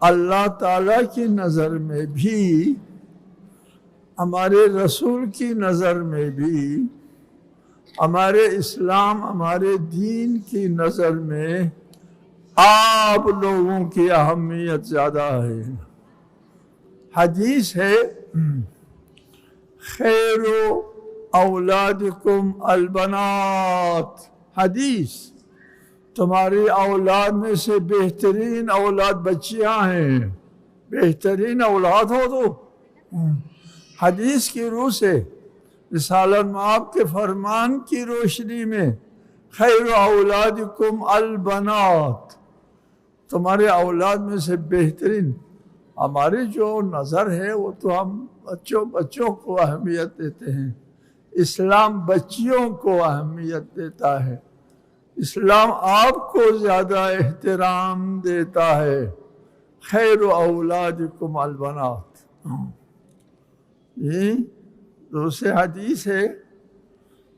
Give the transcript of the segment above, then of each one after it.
اللہ تعالیٰ کی نظر میں بھی، ہمارے رسول کی نظر میں بھی، ہمارے اسلام ہمارے دین کی نظر میں آپ لوگوں کی اہمیت زیادہ ہے۔ حدیث ہے خیر اولادکم البنات، حدیث تمہاری اولاد میں سے بہترین اولاد بچیاں ہیں، بہترین اولاد ہو تو حدیث کی روح سے رسالت مآب کے فرمان کی روشنی میں خیر اولادکم البنات، تمہارے اولاد میں سے بہترین، ہماری جو نظر ہے وہ تو ہم بچوں کو اہمیت دیتے ہیں، اسلام بچیوں کو اہمیت دیتا ہے، اسلام آپ کو زیادہ احترام دیتا ہے۔ خیر اولادکم البنات، یہ دوسرے حدیث ہے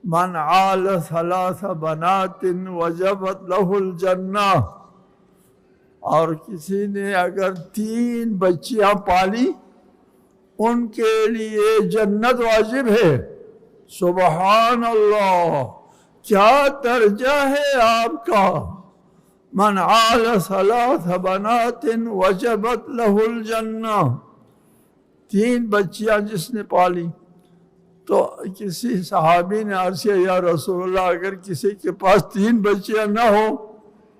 من عال ثلاث بنات وجبت لہ الجنہ، اور کسی نے اگر 3 بچیاں پالی ان کے لیے جنت واجب ہے۔ سبحان اللہ، کیا درجہ ہے آپ کا! من عال ثلاث بنات وجبت لہ الجنہ، 3 بچیاں جس نے پالی، تو کسی صحابی نے عرض کیا یا رسول اللہ اگر کسی کے پاس 3 بچیاں نہ ہوں،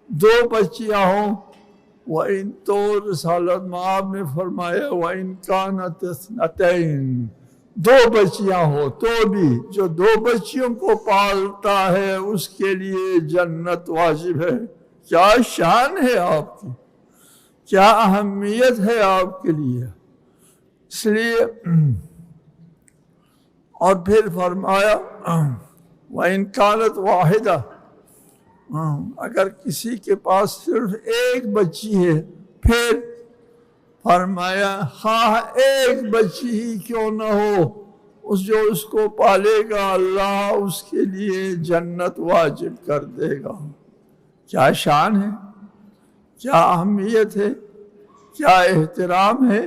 2 بچیاں ہوں، وَإِن، تو رسالت مآب نے فرمایا وَإِن كَانَتْ اثْنَتَيْن، 2 بچیاں ہو تو بھی جو 2 بچیوں کو پالتا ہے اس کے لیے جنت واجب ہے۔ کیا شان ہے آپ کی، کیا اہمیت ہے آپ کے لیے! اس لیے اور پھر فرمایا وَإِن كَانَتْ وَاحِدَةٌ، اگر کسی کے پاس صرف 1 بچی ہے، پھر فرمایا ہاں 1 بچی ہی کیوں نہ ہو، جو اس کو پالے گا اللہ اس کے لیے جنت واجب کر دے گا۔ کیا شان ہے، کیا اہمیت ہے، کیا احترام ہے!